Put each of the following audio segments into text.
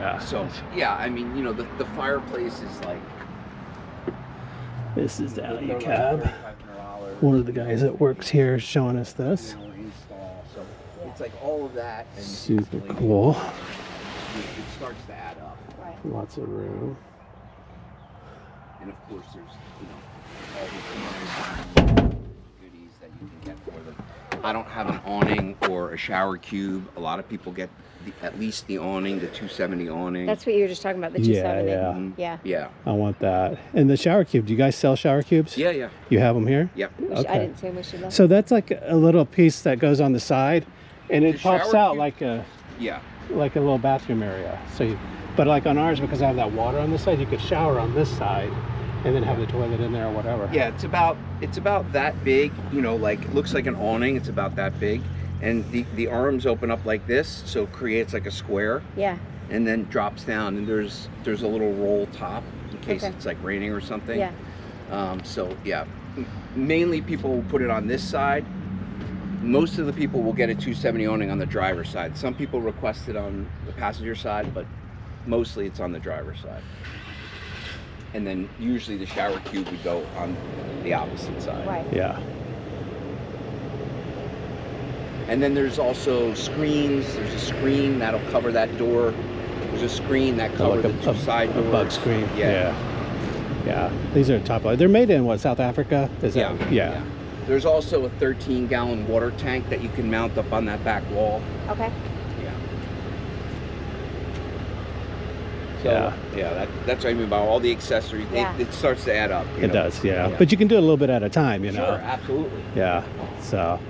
Yeah. So yeah, I mean, you know, the fireplace is like. This is the Alu They're Cab. like $3,500. One of the guys that works here is showing us this. Install. So it's like all of that. And Super like, cool. It starts to add up. Right. Lots of room. And of course, there's, you know, all the goodies that you can get for them. I don't have an awning or a shower cube. A lot of people get at least the awning, the 270 awning. That's what you were just talking about, the 270. Yeah. Yeah. I want that. And the shower cube, do you guys sell shower cubes? Yeah, yeah. You have them here? Yep. Okay. I didn't say we should look. So that's like a little piece that goes on the side, and it The pops shower out cube? like a little bathroom area. So, but like on ours, because I have that water on this side, you could shower on this side, and then have the toilet in there or whatever. Yeah, it's about that big. You know, like it looks like an awning. It's about that big, and the arms open up like this, so it creates like a square. Yeah. And then drops down, and there's a little roll top in case Okay. it's like raining or something. Yeah. So yeah, mainly people will put it on this side. Most of the people will get a 270 awning on the driver's side. Some people request it on the passenger side, but mostly it's on the driver's side. And then usually the shower cube would go on the opposite side. Right. Yeah. And then there's also screens. There's a screen that'll cover that door. There's a screen that covers like the two side doors. A bug screen. Yeah. Yeah. These are top line. They're made in what, South Africa? Is that? Yeah. There's also a 13-gallon water tank that you can mount up on that back wall. Okay. Yeah. So, that's what I mean by all the accessories. Yeah. It starts to add up. You It know? does, yeah. But you can do it a little bit at a time, you know. Sure, absolutely. Yeah. So.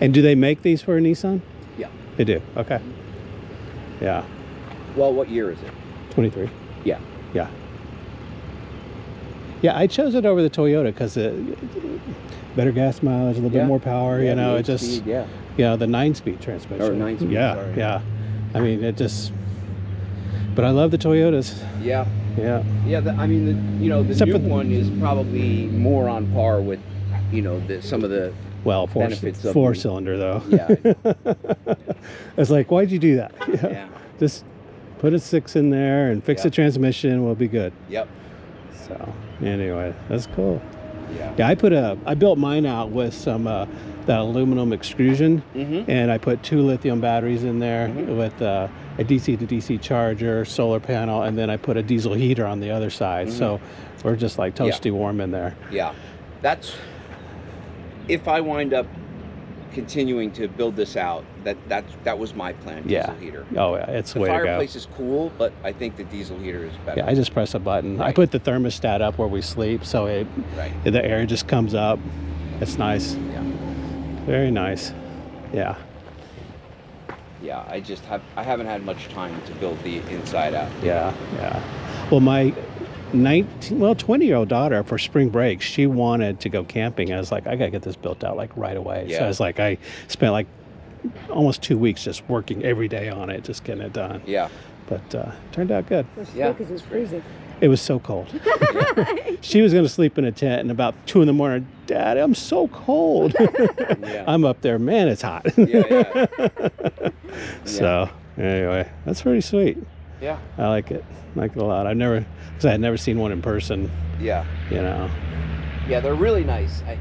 And do they make these for a Nissan? Yeah. They do. Okay. Yeah. Well, what year is it? 23. Yeah. Yeah. Yeah, I chose it over the Toyota because better gas mileage, a little bit more power. Yeah, you know, the it just, speed, yeah. you know, the 9-speed transmission. Or 9-speed, Yeah, sorry. yeah. I mean, it just. But I love the Toyotas. Yeah. Yeah. Yeah. I mean, the Except new for one is probably more on par with, you know, some of the. Well, benefits of four-cylinder though. Yeah. It's like, why'd you do that? Yeah. Just put a 6 in there and fix the transmission. We'll be good. Yep. So anyway, that's cool. Yeah. Yeah, I built mine out with some that aluminum extrusion, and I put 2 lithium batteries in there with a DC to DC charger, solar panel, and then I put a diesel heater on the other side. So we're just like toasty warm in there. Yeah. That's if I wind up continuing to build this out, that was my plan. Diesel heater. Oh yeah, it's The way to go. fireplace is cool, but I think the diesel heater is better. Yeah, I just press a button. I Right. put the thermostat up where we sleep, so the air just comes up. It's nice. Yeah. Very nice. Yeah. Yeah, I haven't had much time to build the inside out. Yeah. Yeah. Well, my 20-year-old daughter for spring break, she wanted to go camping. I was like, I gotta get this built out like right away. Yeah. So it's like I spent like almost 2 weeks just working every day on it, just getting it done. Yeah. But turned out good. Yeah. Because it was freezing. It was so cold. She was going to sleep in a tent, and about 2 in the morning, Dad, I'm so cold. Yeah. I'm up there, man, it's hot. Yeah. So anyway, that's pretty sweet. Yeah. I like it. Like it a lot. Because I had never seen one in person. Yeah. You know. Yeah, they're really nice. I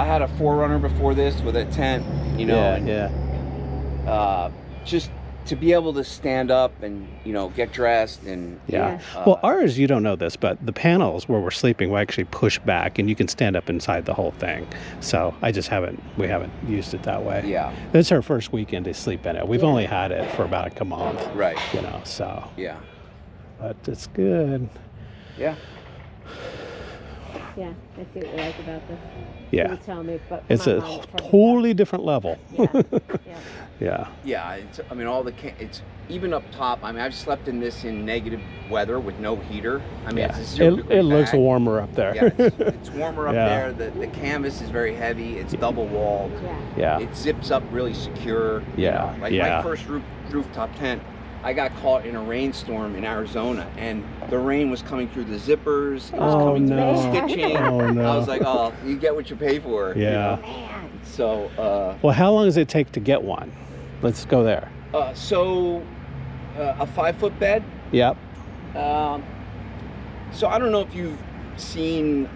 had a 4Runner before this with a tent, you know. Just to be able to stand up and, you know, get dressed and Well, ours, you don't know this, but the panels where we're sleeping will actually push back, and you can stand up inside the whole thing. So we haven't used it that way. Yeah. This is our first weekend to sleep in it. We've only had it for about like a month. Right. You know, so. Yeah. But it's good. Yeah. Yeah, I see what you like about this. Yeah. You tell me, but It's my a mom was talking totally different level. about- Yeah. Yeah. Yeah, it's even up top. I mean, I've slept in this in negative weather with no heater. I mean, it's a 0 degree It looks bag. warmer up there. Yeah, it's warmer up Yeah. there. The canvas is very heavy. It's double walled. Yeah. Yeah. It zips up really secure. you Yeah, know. Like yeah. my first rooftop tent, I got caught in a rainstorm in Arizona, and the rain was coming through the zippers. It was Oh, coming through no. the stitching. Oh, no. I was like, oh, you get what you pay for. you Yeah. know? Man. So, Well, how long does it take to get one? Let's go there. A 5-foot bed. Yep. So I don't know if you've seen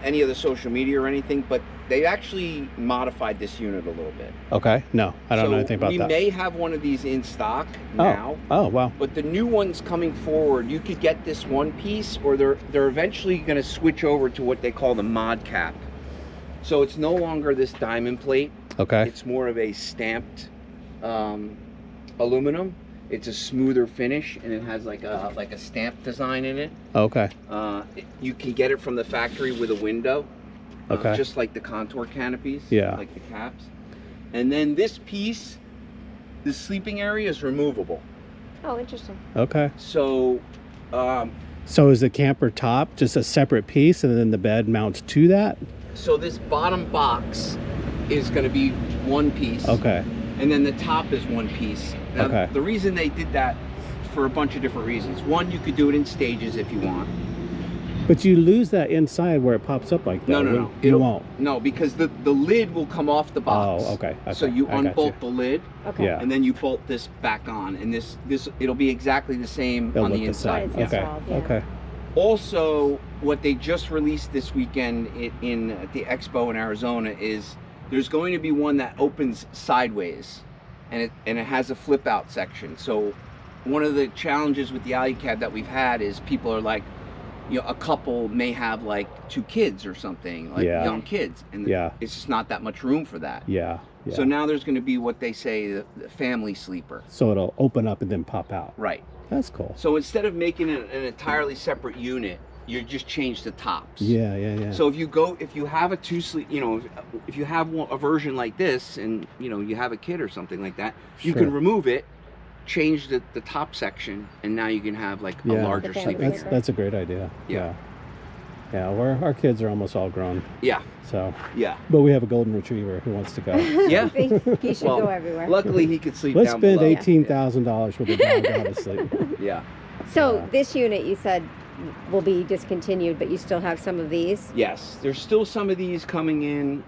any of the social media or anything, but they actually modified this unit a little bit. Okay. No, I don't know anything about that. We may have one of these in stock now. Oh, wow. But the new ones coming forward, you could get this one piece, or they're eventually going to switch over to what they call the mod cap. So it's no longer this diamond plate. Okay. It's more of a stamped aluminum. It's a smoother finish, and it has like a stamp design in it. Okay. You can get it from the factory with a window. Okay. Just like the contour canopies. Yeah. Like the caps. And then this piece, the sleeping area is removable. Oh, interesting. Okay. So, So is the camper top just a separate piece, and then the bed mounts to that? so this bottom box is going to be one piece. Okay. And then the top is one piece. Now, Okay. the reason they did that for a bunch of different reasons. One, you could do it in stages if you want. But you lose that inside where it pops up like that. No. You It'll- won't. No, because the lid will come off the box. Oh, okay. So Okay. you I got unbolt the lid, Okay. Yeah. and then you bolt this back on, and this it'll be exactly the same It'll on look the the same. inside. It's Okay. installed, yeah. Okay. Also, what they just released this weekend in the expo in Arizona is there's going to be one that opens sideways, and it has a flip out section. So one of the challenges with the Alu Cab that we've had is people are like, a couple may have like 2 kids or something, like Yeah. young kids, and Yeah. it's just not that much room for that. Yeah. Yeah. So now there's going to be what they say the family sleeper. So it'll open up and then pop out. Right. That's cool. So instead of making it an entirely separate unit, you just change the tops. Yeah. Yeah. Yeah. So if you have a 2-sleep, if you have a version like this, and you have a kid or something like that, you Sure. can remove it, change the top section, and now you can have like a Yeah. larger The family sleeping That's area. that's a great idea. Yeah. Yeah. Our kids are almost all grown. Yeah, So, yeah. but we have a golden retriever who wants to go. Yeah. He should Well, go everywhere. Luckily, he could sleep Let's down spend below. $18,000 for the dog to have a sleep. Yeah. So Yeah. this unit you said will be discontinued, but you still have some of these? Yes, there's still some of these coming in.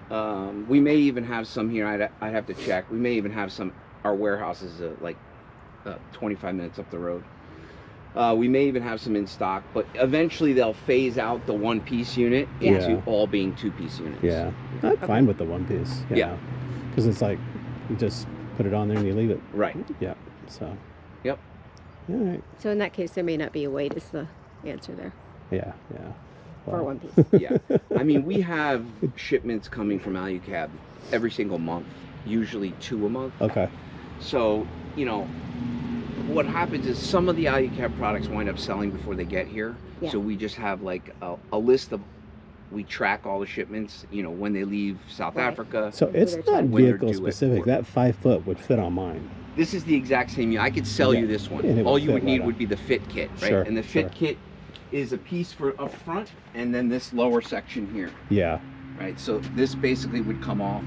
We may even have some here. I'd have to check. We may even have some. Our warehouse is like 25 minutes up the road. We may even have some in stock, but eventually they'll phase out the one-piece unit Yeah. into all being two-piece units. Yeah. I'm fine with the one piece. Yeah. Because it's like you just put it on there and you leave it. Right. Yeah. So. Yep. All right. So in that case, there may not be a wait is the answer there Yeah. Yeah. for Well, one piece. Yeah. I mean, we have shipments coming from Alu Cab every single month, usually 2 a month. Okay. So, what happens is some of the Alu Cab products wind up selling before they get here. Yeah. So we just have like a list of, we track all the shipments, when they leave South Right. Africa. So it's they're not done. When they're vehicle due at specific. work. That 5 foot would fit on mine. This is the exact same. I could sell Yeah. you this one. And it All would you fit would need right on. would be the fit kit, right? Sure, And the fit sure. kit is a piece for up front, and then this lower section here, Yeah. right? So this basically would come off.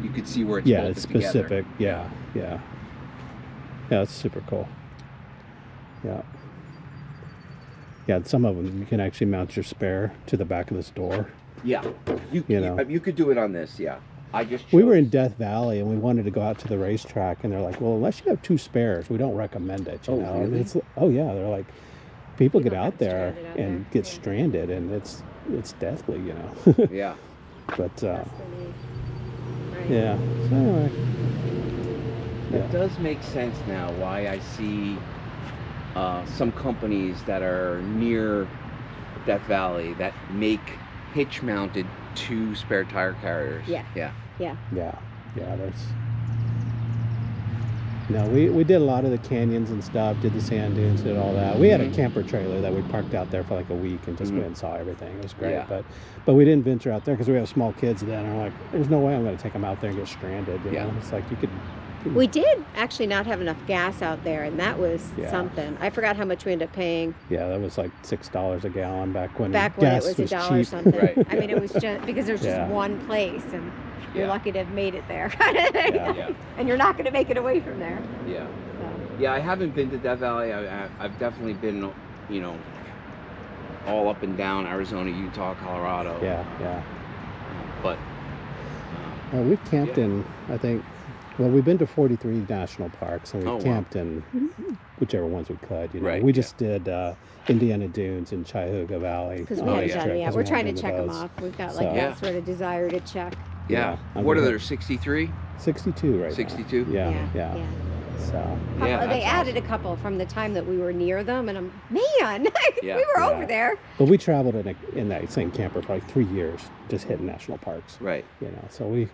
You could see where it's Yeah. bolted It's together. specific. Yeah. Yeah. Yeah. It's super cool. Yeah. Yeah. and Some of them you can actually mount your spare to the back of this door. Yeah, You know. you could do it on this. Yeah, I just We were chose- in Death Valley and we wanted to go out to the racetrack, and they're like, "Well, unless you have 2 spares, we don't recommend it." You Oh, know, and really? it's they're like, people get People out get there stranded out and there. get Yeah. stranded, and it's deathly, you know. Yeah. But That's for me. Right. yeah. So anyway, It yeah, does make sense now why I see some companies that are near Death Valley that make hitch-mounted 2 spare tire carriers. Yeah. Yeah. Yeah. yeah. There's. No, we did a lot of the canyons and stuff. Did the sand dunes, did all that. We had a Mhm. camper trailer that we parked out there for like a week and just Mhm. went and saw everything. It was great, Yeah. but we didn't venture out there because we have small kids then. And we're like, there's no way I'm going to take them out there and get stranded. You Yeah. know? It's like you could. We did actually not have enough gas out there, and that was Yeah. something. I forgot how much we ended up paying Yeah, that was like $6 a gallon back when back when gas it was $1 cheap. something. Right, I mean, it was just because there's just Yeah. one place, and you're Yeah. lucky to have made it there. Yeah. And you're not going to make it away from there. Yeah. So. Yeah, I haven't been to Death Valley. I've definitely been, all up and down Arizona, Utah, Colorado. Yeah, yeah. But We've camped Yeah. in, I think, Well, we've been to 43 national parks, and we've Oh, wow. camped in whichever ones we could. You know, Right, we yeah. just did Indiana Dunes in Cuyahoga Valley. Because Oh, we haven't yeah. done it yet. 'cause We're we trying to haven't check done them those. off. We've got So- like Yeah. that sort of desire to check. Yeah. I'm What are gonna- there? 63. 62 right 62? now. Yeah. So Yeah, They that's added awesome. a couple from the time that we were near them, and man, Yeah. we were Yeah. over there. but we traveled in that same camper for like 3 years, just hitting national parks. Right. You know, so we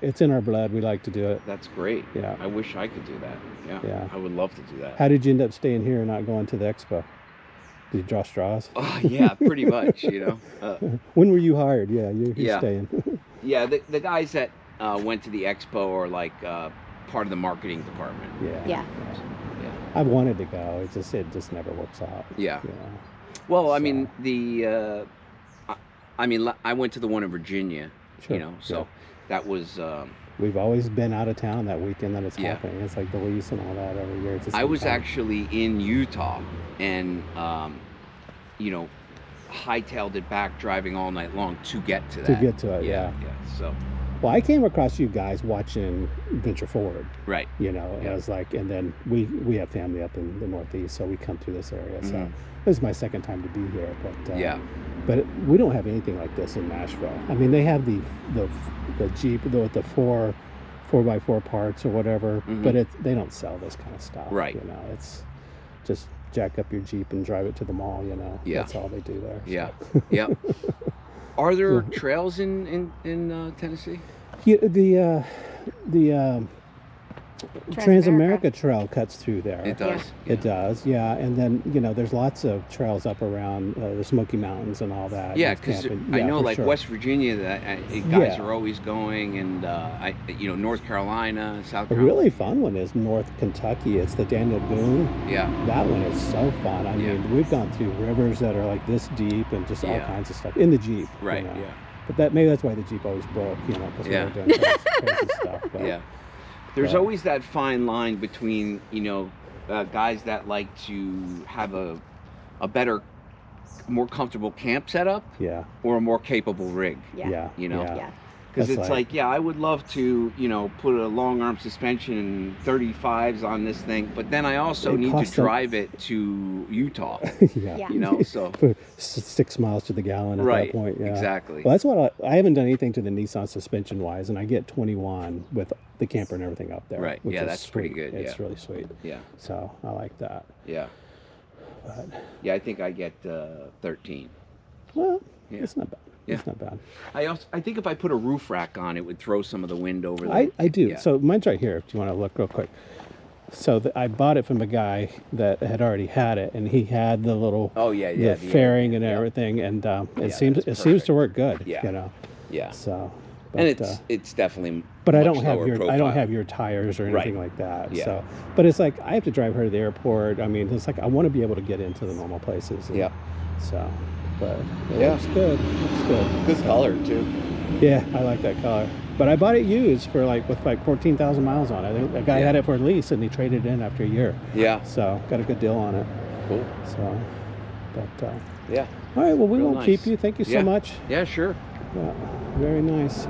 it's in our blood. We like to do it. That's great. Yeah. I wish I could do that. Yeah. Yeah. I would love to do that. How did you end up staying here and not going to the expo? Did you draw straws? Oh, yeah, pretty much, you know. When were you hired? Yeah, you're Yeah. staying. Yeah, the guys that went to the expo are like part of the marketing department. Yeah. Yeah. Yeah. I wanted to go. It just never works out. Yeah. Yeah. Well, I So- mean, I went to the one in Virginia, Sure. you know, so Yeah. that was, We've always been out of town that weekend that it's Yeah. happening. It's like the lease and all that every year. It's the I same was time. actually in Utah and, you know, hightailed it back driving all night long to get to To that. get to it, yeah. So, Well, I came across you guys watching Venture Forward, right. you know, and Yeah. I was like, and then we have family up in the Northeast, so we come through this area. So Mhm. this is my second time to be here, but Yeah. but we don't have anything like this in Nashville. I mean, they have the Jeep with the 4x4 parts or whatever, Mhm. but they don't sell this kind of stuff. Right. You know, it's just jack up your Jeep and drive it to the mall. You know, Yeah. that's all they do there. so. Yeah. Yep. Are there trails in Tennessee? Yeah, the Transamerica Trail cuts through there. It does. It does, yeah. And then, you know, there's lots of trails up around the Smoky Mountains and all that. Yeah, with because camping. I Yeah, know, for like sure. West Virginia, that guys Yeah. are always going, and North Carolina, South A Carolina. really fun one is North Kentucky. It's the Daniel Boone. Yeah, That one is so fun. I Yeah. mean, we've gone through rivers that are like this deep and just all Yeah. kinds of stuff in the Jeep. right. You know? Yeah, But maybe that's why the Jeep always broke, you know, because Yeah. we were doing crazy stuff. But, yeah. There's Yeah. always that fine line between guys that like to have a better, more comfortable camp setup Yeah. or a more capable rig. Yeah. You know? Yeah. Yeah. Because That's it's like- like, yeah, I would love to, put a long arm suspension and 35s on this thing, but then I also It need to costs a- drive it to Utah, Yeah. Yeah. so. For 6 miles to the gallon at Right, that point. Yeah. exactly. Well, that's what I haven't done anything to the Nissan suspension wise, and I get 21 with the camper and everything up there. Right, which yeah, is that's pretty sweet. good, It's yeah. really sweet. Yeah, So I like that. yeah. But Yeah, I think I get 13. well, Yeah. it's not bad. Yeah. It's not bad. I think if I put a roof rack on, it would throw some of the wind over the... I do. Yeah. So mine's right here. If you want to look real quick. So I bought it from a guy that had already had it, and he had the little Oh, yeah, yeah. the fairing and yeah. everything, and Yeah, it seems that's to perfect. work good. Yeah. You know. Yeah. So. And but, it's definitely But I much don't have lower your I profile. don't have your tires or anything Right. like that. Yeah. So, but it's like I have to drive her to the airport. I mean, it's like I want to be able to get into the normal places. and Yeah. So, but it Yeah. looks good. Looks good. Good So, color, too. Yeah, I like that color. But I bought it used for with 14,000 miles on it. A guy Yeah. had it for a lease and he traded it in after a year. Yeah. So got a good deal on it. Cool. So, but Yeah. all right. Well, we Real won't nice. keep you. Thank you so Yeah. much. Yeah, sure. Yeah, very nice.